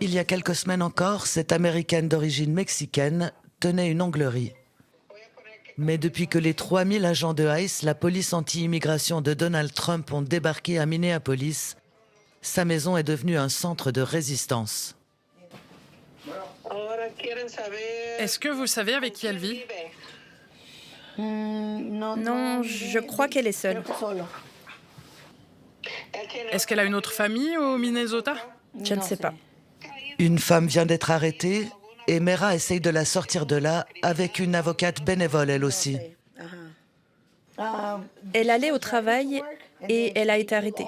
Il y a quelques semaines encore, cette Américaine d'origine mexicaine tenait une onglerie. Mais depuis que les 3000 agents de ICE, la police anti-immigration de Donald Trump, ont débarqué à Minneapolis, sa maison est devenue un centre de résistance. Est-ce que vous savez avec qui elle vit? Non, je crois qu'elle est seule. Est-ce qu'elle a une autre famille au Minnesota? Je ne sais pas. Une femme vient d'être arrêtée et Mera essaye de la sortir de là avec une avocate bénévole elle aussi. Elle allait au travail et elle a été arrêtée.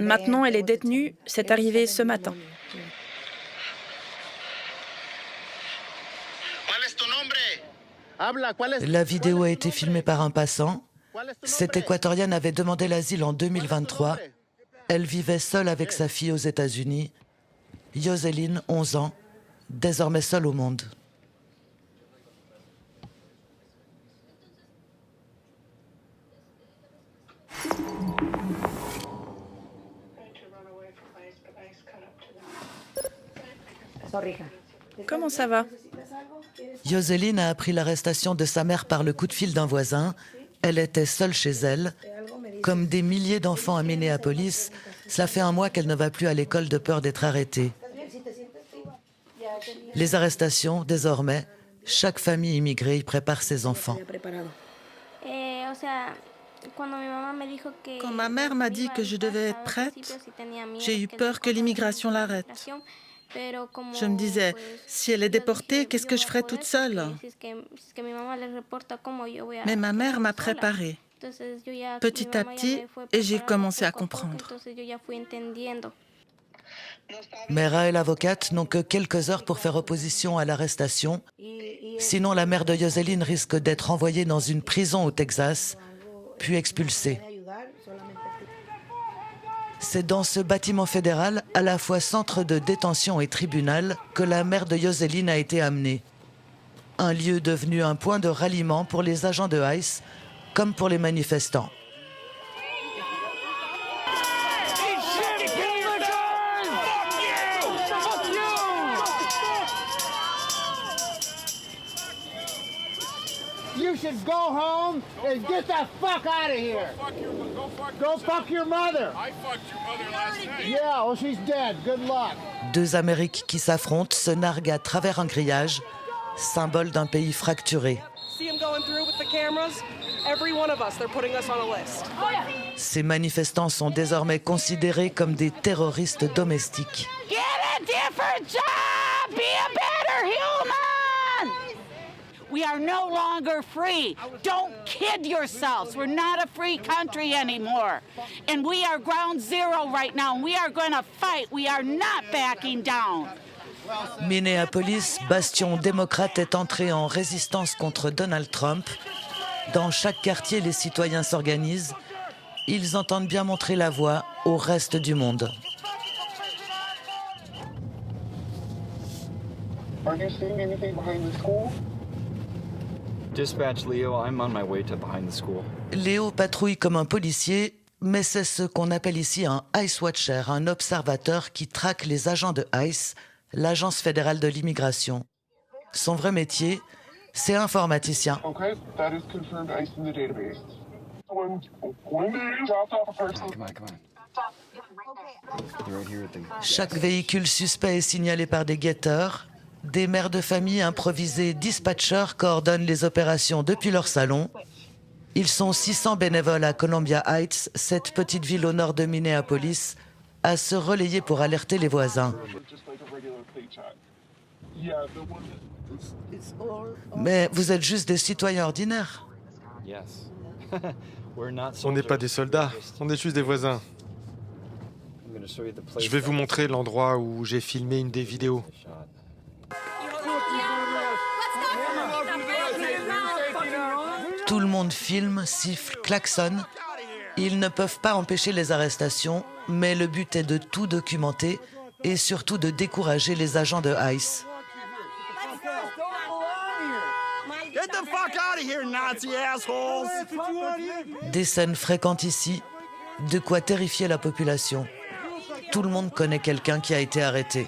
Maintenant, elle est détenue. C'est arrivé ce matin. La vidéo a été filmée par un passant. Cette équatorienne avait demandé l'asile en 2023. Elle vivait seule avec sa fille aux États-Unis. Yoseline, 11 ans, désormais seule au monde. Comment ça va? Yoseline a appris l'arrestation de sa mère par le coup de fil d'un voisin. Elle était seule chez elle. Comme des milliers d'enfants à Minneapolis, cela fait un mois qu'elle ne va plus à l'école de peur d'être arrêtée. Les arrestations, désormais, chaque famille immigrée y prépare ses enfants. Quand ma mère m'a dit que je devais être prête, j'ai eu peur que l'immigration l'arrête. Je me disais, si elle est déportée, qu'est-ce que je ferai toute seule? Mais ma mère m'a préparée, petit à petit, et j'ai commencé à comprendre. Mera et l'avocate n'ont que quelques heures pour faire opposition à l'arrestation. Sinon, la mère de Yoseline risque d'être envoyée dans une prison au Texas, puis expulsée. C'est dans ce bâtiment fédéral, à la fois centre de détention et tribunal, que la mère de Yoseline a été amenée. Un lieu devenu un point de ralliement pour les agents de ICE, comme pour les manifestants. You should go home and get the fuck out of here. Go fuck your mother. I fucked your mother last night. Yeah, well, she's dead. Good luck. Deux Amériques qui s'affrontent, se narguent à travers un grillage, symbole d'un pays fracturé. Ces manifestants sont désormais considérés comme des terroristes domestiques. Get a different job! Be a better human! We are no longer free. Don't kid yourselves. We're not a free country anymore. And we are ground zero right now. And we are going to fight. We are not backing down. Minneapolis, bastion démocrate, est entré en résistance contre Donald Trump. Dans chaque quartier, les citoyens s'organisent. Ils entendent bien montrer la voie au reste du monde. Are you seeing anything behind the school? Dispatch Leo, I'm on my way to behind the school. Léo patrouille comme un policier, mais c'est ce qu'on appelle ici un ICE Watcher, un observateur qui traque les agents de ICE, l'Agence fédérale de l'immigration. Son vrai métier, c'est informaticien. Okay, that is confirmed ICE in the database. When they dropped off a person. Come on. You're right here at the... Chaque véhicule suspect est signalé par des guetteurs. Des mères de famille improvisées dispatchers coordonnent les opérations depuis leur salon. Ils sont 600 bénévoles à Columbia Heights, cette petite ville au nord de Minneapolis, à se relayer pour alerter les voisins. Mais vous êtes juste des citoyens ordinaires. On n'est pas des soldats, on est juste des voisins. Je vais vous montrer l'endroit où j'ai filmé une des vidéos. Tout le monde filme, siffle, klaxonne. Ils ne peuvent pas empêcher les arrestations, mais le but est de tout documenter et surtout de décourager les agents de ICE. Get the fuck out of here, Nazi assholes! Des scènes fréquentes ici, de quoi terrifier la population. tout le monde connaît quelqu'un qui a été arrêté.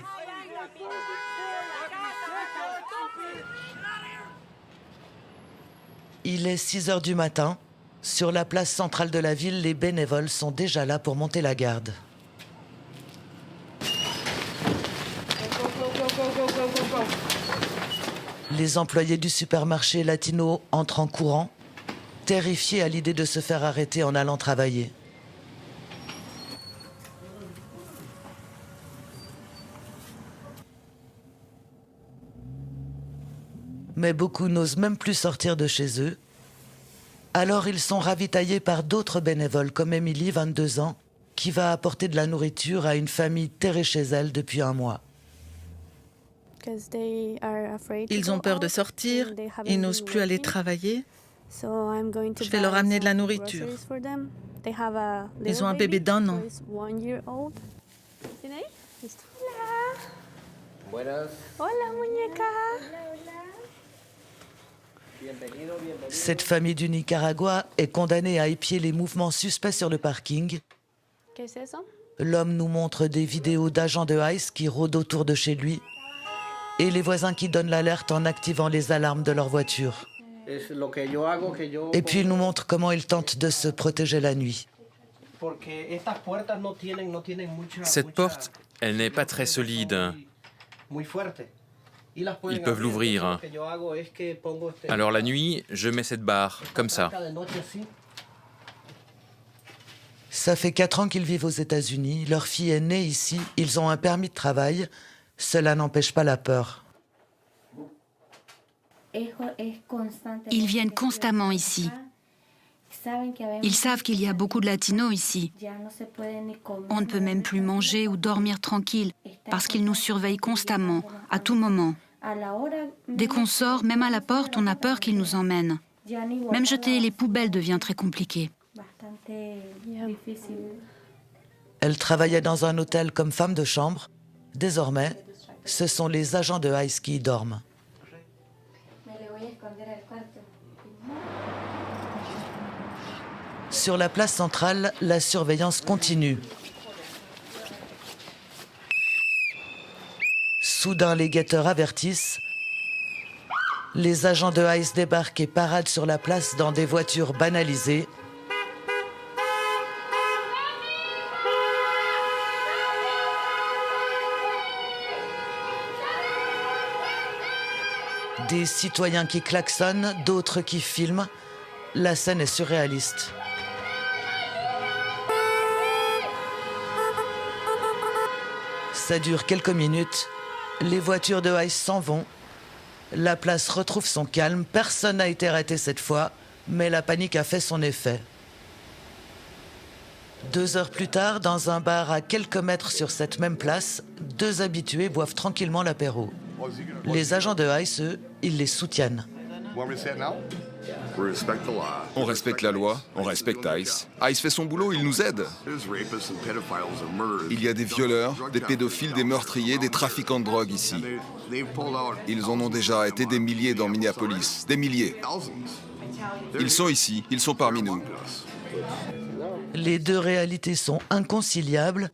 Il est 6 heures du matin. Sur la place centrale de la ville, les bénévoles sont déjà là pour monter la garde. Les employés du supermarché latino entrent en courant, terrifiés à l'idée de se faire arrêter en allant travailler. Mais beaucoup n'osent même plus sortir de chez eux. Alors ils sont ravitaillés par d'autres bénévoles comme Emily, 22 ans, qui va apporter de la nourriture à une famille terrée chez elle depuis un mois. Ils ont peur de sortir, ils n'osent plus aller travailler. Je vais leur amener de la nourriture. Ils ont un bébé d'1 an. Cette famille du Nicaragua est condamnée à épier les mouvements suspects sur le parking. L'homme nous montre des vidéos d'agents de ICE qui rôdent autour de chez lui et les voisins qui donnent l'alerte en activant les alarmes de leur voiture. Et puis il nous montre comment ils tentent de se protéger la nuit. Cette porte, elle n'est pas très solide. Ils peuvent l'ouvrir. Alors la nuit, je mets cette barre, comme ça. Ça fait 4 ans qu'ils vivent aux États-Unis. Leur fille est née ici. Ils ont un permis de travail. Cela n'empêche pas la peur. Ils viennent constamment ici. Ils savent qu'il y a beaucoup de latinos ici. On ne peut même plus manger ou dormir tranquille parce qu'ils nous surveillent constamment, à tout moment. Dès qu'on sort, même à la porte, on a peur qu'ils nous emmènent. Même jeter les poubelles devient très compliqué. Elle travaillait dans un hôtel comme femme de chambre. Désormais, ce sont les agents de ICE qui y dorment. Sur la place centrale, la surveillance continue. Soudain, les guetteurs avertissent. Les agents de ICE débarquent et paradent sur la place dans des voitures banalisées. Des citoyens qui klaxonnent, d'autres qui filment. La scène est surréaliste. Ça dure quelques minutes. Les voitures de ICE s'en vont. La place retrouve son calme. Personne n'a été arrêté cette fois, mais la panique a fait son effet. 2 heures plus tard, dans un bar à quelques mètres sur cette même place, 2 habitués boivent tranquillement l'apéro. Les agents de ICE, eux, ils les soutiennent. On respecte la loi, on respecte ICE. ICE fait son boulot, il nous aide. Il y a des violeurs, des pédophiles, des meurtriers, des trafiquants de drogue ici. Ils en ont déjà arrêté des milliers dans Minneapolis, des milliers. Ils sont ici, ils sont parmi nous. Les deux réalités sont inconciliables,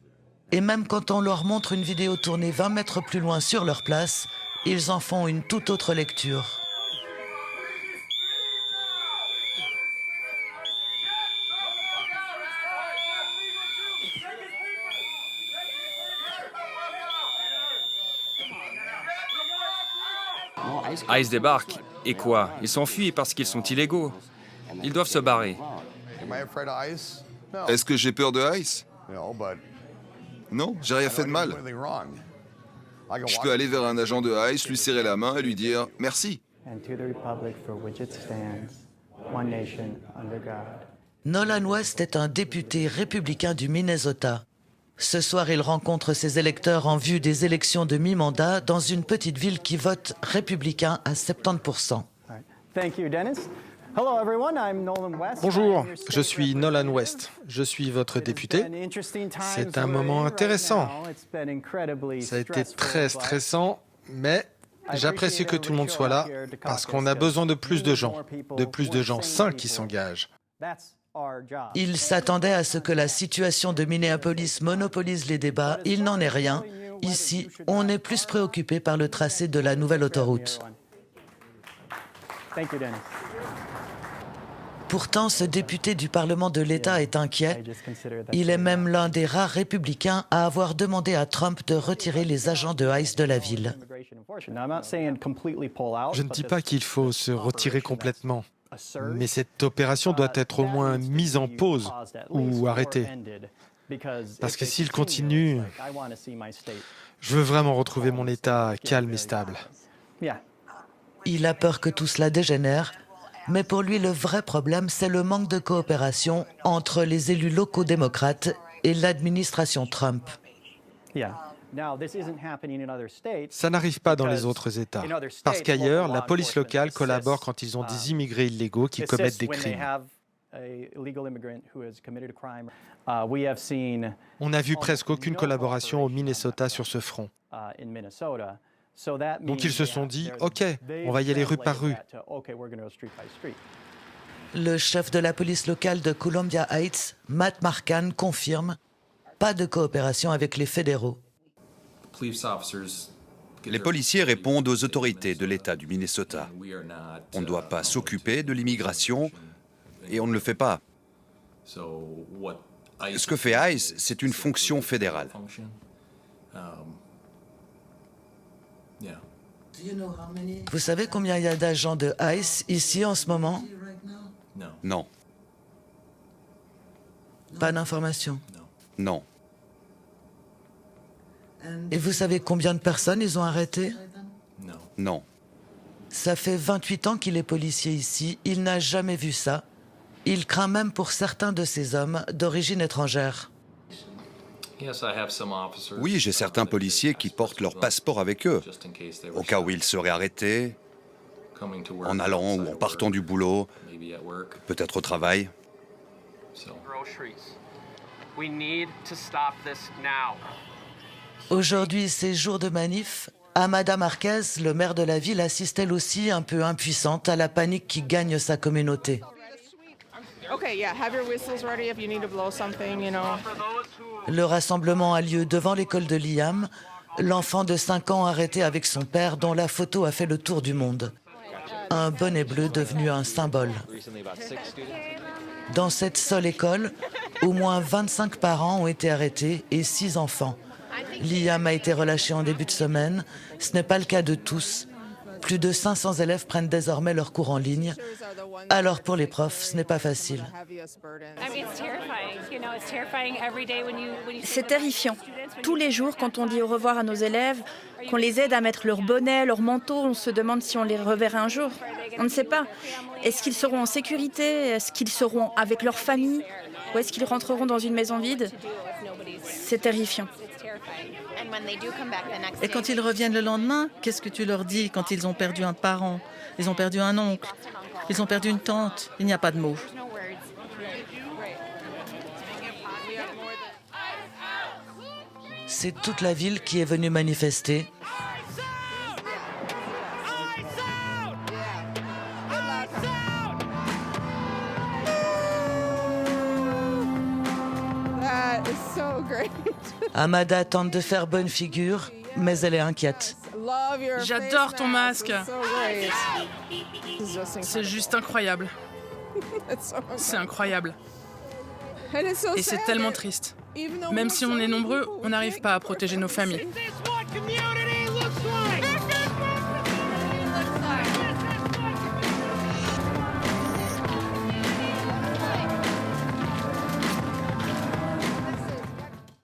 et même quand on leur montre une vidéo tournée 20 mètres plus loin sur leur place, ils en font une toute autre lecture. ICE débarque. Et quoi? Ils s'enfuient parce qu'ils sont illégaux. Ils doivent se barrer. Est-ce que j'ai peur de ICE? Non, j'ai rien fait de mal. Je peux aller vers un agent de ICE, lui serrer la main et lui dire « merci ». Nolan West est un député républicain du Minnesota. Ce soir, il rencontre ses électeurs en vue des élections de mi-mandat dans une petite ville qui vote républicain à 70%. Bonjour, je suis Nolan West. Je suis votre député. C'est un moment intéressant. Ça a été très stressant, mais j'apprécie que tout le monde soit là parce qu'on a besoin de plus de gens sains qui s'engagent. Il s'attendait à ce que la situation de Minneapolis monopolise les débats. Il n'en est rien. Ici, on est plus préoccupé par le tracé de la nouvelle autoroute. Pourtant, ce député du Parlement de l'État est inquiet. Il est même l'un des rares républicains à avoir demandé à Trump de retirer les agents de ICE de la ville. Je ne dis pas qu'il faut se retirer complètement, mais cette opération doit être au moins mise en pause ou arrêtée. Parce que s'il continue, je veux vraiment retrouver mon État calme et stable. Il a peur que tout cela dégénère, mais pour lui, le vrai problème, c'est le manque de coopération entre les élus locaux démocrates et l'administration Trump. Ça n'arrive pas dans les autres États, parce qu'ailleurs, la police locale collabore quand ils ont des immigrés illégaux qui commettent des crimes. On n'a vu presque aucune collaboration au Minnesota sur ce front. Donc ils se sont dit, OK, on va y aller rue par rue. Le chef de la police locale de Columbia Heights, Matt Marcan, confirme pas de coopération avec les fédéraux. Les policiers répondent aux autorités de l'État du Minnesota. On ne doit pas s'occuper de l'immigration et on ne le fait pas. Ce que fait ICE, c'est une fonction fédérale. Vous savez combien il y a d'agents de ICE ici en ce moment? Non. Pas d'information. Non. Et vous savez combien de personnes ils ont arrêtées? Non. Ça fait 28 ans qu'il est policier ici. Il n'a jamais vu ça. Il craint même pour certains de ces hommes d'origine étrangère. Oui, j'ai certains policiers qui portent leur passeport avec eux, au cas où ils seraient arrêtés, en allant ou en partant du boulot, peut-être au travail. Aujourd'hui, c'est jour de manif. Amada Marquez, le maire de la ville, assiste elle aussi, un peu impuissante, à la panique qui gagne sa communauté. Le rassemblement a lieu devant l'école de Liam, l'enfant de 5 ans arrêté avec son père dont la photo a fait le tour du monde. Un bonnet bleu devenu un symbole. Dans cette seule école, au moins 25 parents ont été arrêtés et 6 enfants. Liam a été relâché en début de semaine. Ce n'est pas le cas de tous. Plus de 500 élèves prennent désormais leurs cours en ligne. Alors pour les profs, ce n'est pas facile. C'est terrifiant. Tous les jours, quand on dit au revoir à nos élèves, qu'on les aide à mettre leur bonnet, leur manteau, on se demande si on les reverra un jour. On ne sait pas. Est-ce qu'ils seront en sécurité? Est-ce qu'ils seront avec leur famille? Ou est-ce qu'ils rentreront dans une maison vide? C'est terrifiant. Et quand ils reviennent le lendemain, qu'est-ce que tu leur dis quand ils ont perdu un parent, ils ont perdu un oncle, ils ont perdu une tante? Il n'y a pas de mots. C'est toute la ville qui est venue manifester. Amada tente de faire bonne figure, mais elle est inquiète. J'adore ton masque. C'est juste incroyable. C'est incroyable. Et c'est tellement triste. Même si on est nombreux, on n'arrive pas à protéger nos familles.